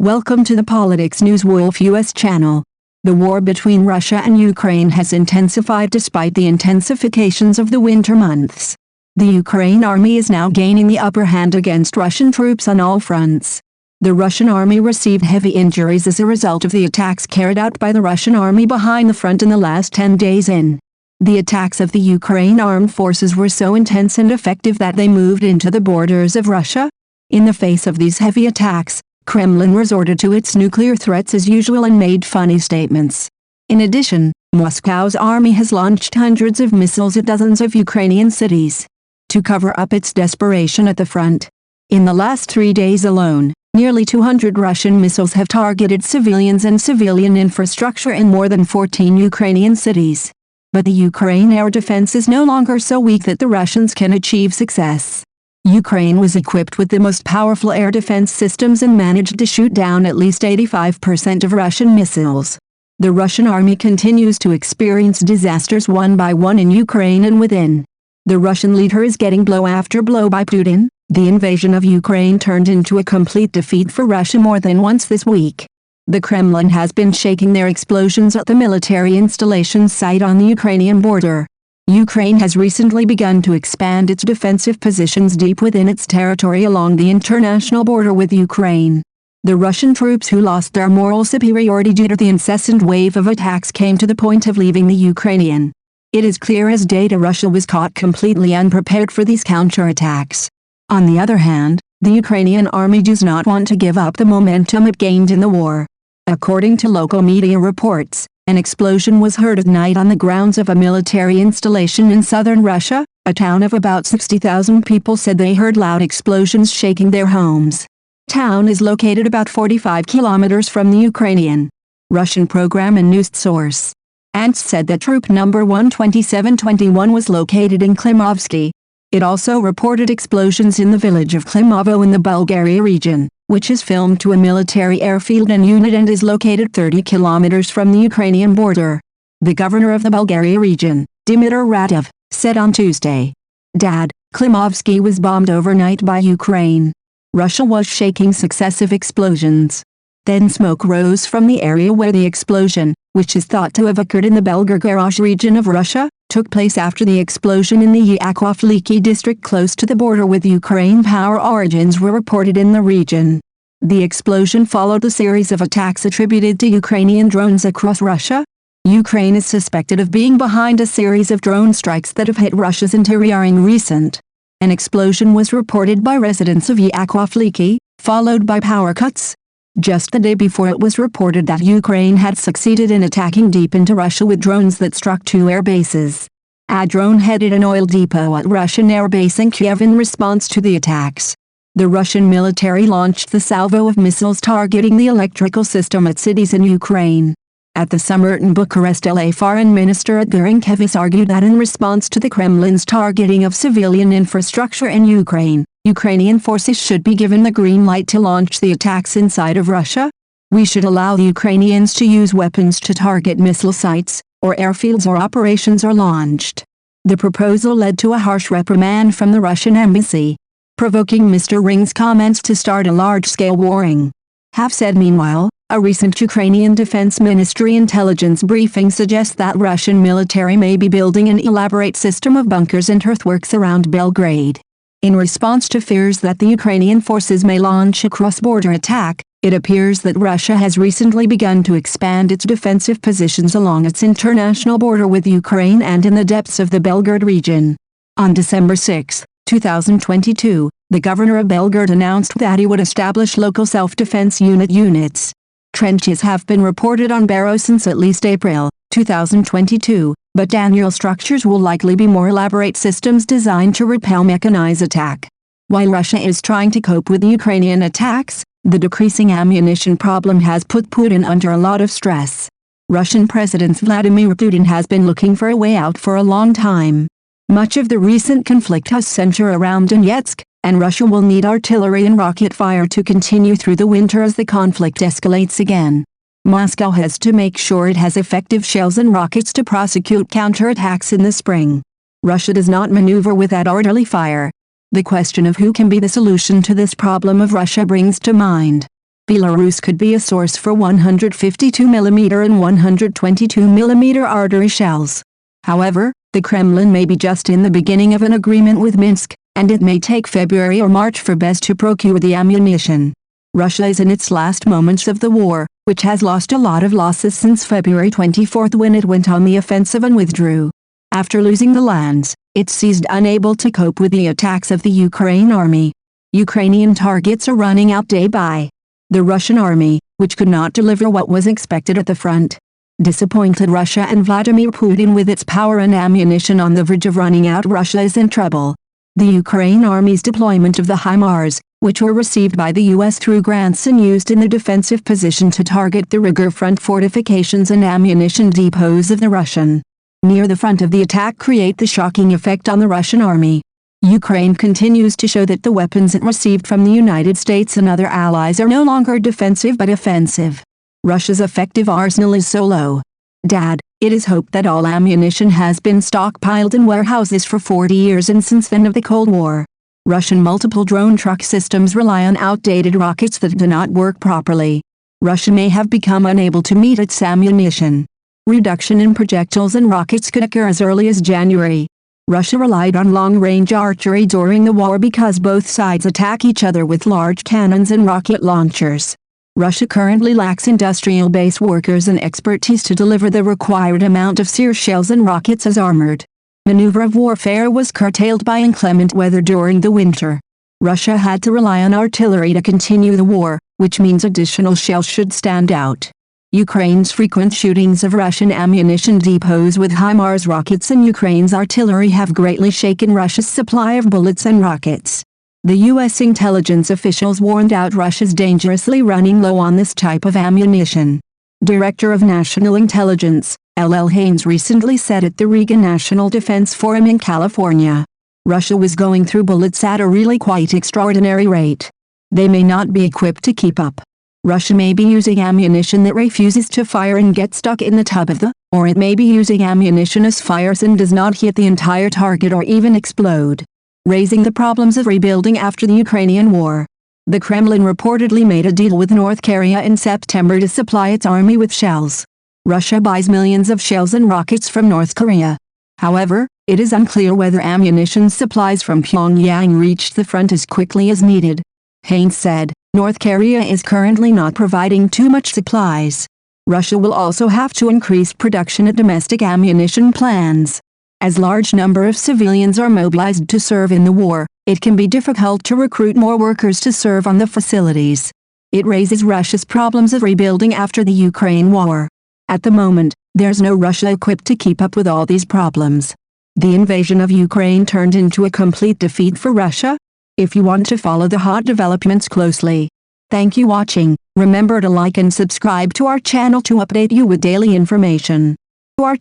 Welcome to the Politics News Wolf US channel. The war between Russia and Ukraine has intensified despite the intensifications of the winter months. The Ukraine army is now gaining the upper hand against Russian troops on all fronts. The Russian army received heavy injuries as a result of the attacks carried out by the Russian army behind the front in the last 10 days. The attacks of the Ukraine armed forces were so intense and effective that they moved into the borders of Russia. In the face of these heavy attacks, Kremlin resorted to its nuclear threats as usual and made funny statements. In addition, Moscow's army has launched hundreds of missiles at dozens of Ukrainian cities to cover up its desperation at the front. In the last 3 days alone, nearly 200 Russian missiles have targeted civilians and civilian infrastructure in more than 14 Ukrainian cities. But the Ukraine air defense is no longer so weak that the Russians can achieve success. Ukraine was equipped with the most powerful air defense systems and managed to shoot down at least 85% of Russian missiles. The Russian army continues to experience disasters one by one in Ukraine and within. The Russian leader is getting blow after blow by Putin. The invasion of Ukraine turned into a complete defeat for Russia more than once this week. The Kremlin has been shaking their explosions at the military installation site on the Ukrainian border. Ukraine has recently begun to expand its defensive positions deep within its territory along the international border with Ukraine. The Russian troops who lost their moral superiority due to the incessant wave of attacks came to the point of leaving the Ukrainian. It is clear as day that Russia was caught completely unprepared for these counterattacks. On the other hand, the Ukrainian army does not want to give up the momentum it gained in the war. According to local media reports, an explosion was heard at night on the grounds of a military installation in southern Russia. A town of about 60,000 people said they heard loud explosions shaking their homes. Town is located about 45 kilometers from the Ukrainian. Russian program and news source. ANTS said that troop number 12721 was located in Klimovsky. It also reported explosions in the village of Klimovo in the Bulgaria region, which is filmed to a military airfield and unit and is located 30 kilometers from the Ukrainian border. The governor of the Bulgaria region, Dimitar Ratov, said on Tuesday, "Dad, Klimovsky was bombed overnight by Ukraine. Russia was shaking successive explosions. Then smoke rose from the area where the explosion, which is thought to have occurred in the Belgorod region of Russia, took place after the explosion in the Yakov-Liki district close to the border with Ukraine. Power origins were reported in the region. The explosion followed a series of attacks attributed to Ukrainian drones across Russia. Ukraine is suspected of being behind a series of drone strikes that have hit Russia's interior in recent. An explosion was reported by residents of Yakov-Liki, followed by power cuts. Just the day before it was reported that Ukraine had succeeded in attacking deep into Russia with drones that struck 2 air bases. A drone headed an oil depot at Russian air base in Kiev in response to the attacks. The Russian military launched the salvo of missiles targeting the electrical system at cities in Ukraine. At the summit in Bucharest, LA Foreign Minister Gurinkevich argued that in response to the Kremlin's targeting of civilian infrastructure in Ukraine, Ukrainian forces should be given the green light to launch the attacks inside of Russia. We should allow the Ukrainians to use weapons to target missile sites, or airfields or operations are launched. The proposal led to a harsh reprimand from the Russian embassy, provoking Mr. Ring's comments to start a large-scale warring. Have said meanwhile, a recent Ukrainian Defense Ministry intelligence briefing suggests that Russian military may be building an elaborate system of bunkers and earthworks around Belgrade. In response to fears that the Ukrainian forces may launch a cross-border attack, it appears that Russia has recently begun to expand its defensive positions along its international border with Ukraine and in the depths of the Belgorod region. On December 6, 2022, the governor of Belgorod announced that he would establish local self-defense units. Trenches have been reported on Barrow since at least April 2022, but annual structures will likely be more elaborate systems designed to repel mechanized attack. While Russia is trying to cope with the Ukrainian attacks, the decreasing ammunition problem has put Putin under a lot of stress. Russian President Vladimir Putin has been looking for a way out for a long time. Much of the recent conflict has centered around Donetsk, and Russia will need artillery and rocket fire to continue through the winter as the conflict escalates again. Moscow has to make sure it has effective shells and rockets to prosecute counterattacks in the spring. Russia does not maneuver without artillery fire. The question of who can be the solution to this problem of Russia brings to mind Belarus could be a source for 152mm and 122mm artillery shells. However, the Kremlin may be just in the beginning of an agreement with Minsk, and it may take February or March for best to procure the ammunition. Russia is in its last moments of the war, which has lost a lot of losses since February 24 when it went on the offensive and withdrew. After losing the lands, it ceased, unable to cope with the attacks of the Ukraine army. Ukrainian targets are running out day by the Russian army, which could not deliver what was expected at the front. Disappointed Russia and Vladimir Putin with its power and ammunition on the verge of running out, Russia is in trouble. The Ukraine army's deployment of the HIMARS, which were received by the U.S. through grants and used in the defensive position to target the Riga front fortifications and ammunition depots of the Russian near the front of the attack, create the shocking effect on the Russian army. Ukraine continues to show that the weapons it received from the United States and other allies are no longer defensive but offensive. Russia's effective arsenal is so low. Dad, it is hoped that all ammunition has been stockpiled in warehouses for 40 years and since the end of the Cold War. Russian multiple drone truck systems rely on outdated rockets that do not work properly. Russia may have become unable to meet its ammunition. Reduction in projectiles and rockets could occur as early as January. Russia relied on long-range artillery during the war because both sides attack each other with large cannons and rocket launchers. Russia currently lacks industrial base workers and expertise to deliver the required amount of Sear shells and rockets as armored maneuver of warfare was curtailed by inclement weather during the winter. Russia had to rely on artillery to continue the war, which means additional shells should stand out. Ukraine's frequent shootings of Russian ammunition depots with HIMARS rockets and Ukraine's artillery have greatly shaken Russia's supply of bullets and rockets. The U.S. intelligence officials warned out Russia's dangerously running low on this type of ammunition. Director of National Intelligence, L.L. Haynes, recently said at the Riga National Defense Forum in California, Russia was going through bullets at a really quite extraordinary rate. They may not be equipped to keep up. Russia may be using ammunition that refuses to fire and gets stuck in the tub of the, or it may be using ammunition as fires and does not hit the entire target or even explode, raising the problems of rebuilding after the Ukrainian war. The Kremlin reportedly made a deal with North Korea in September to supply its army with shells. Russia buys millions of shells and rockets from North Korea. However, it is unclear whether ammunition supplies from Pyongyang reached the front as quickly as needed. Haynes said, North Korea is currently not providing too much supplies. Russia will also have to increase production at domestic ammunition plants. As large number of civilians are mobilized to serve in the war, it can be difficult to recruit more workers to serve on the facilities. It raises Russia's problems of rebuilding after the Ukraine war. At the moment, there's no Russia equipped to keep up with all these problems. The invasion of Ukraine turned into a complete defeat for Russia. If you want to follow the hot developments closely. Thank you for watching. Remember to like and subscribe to our channel to update you with daily information. To our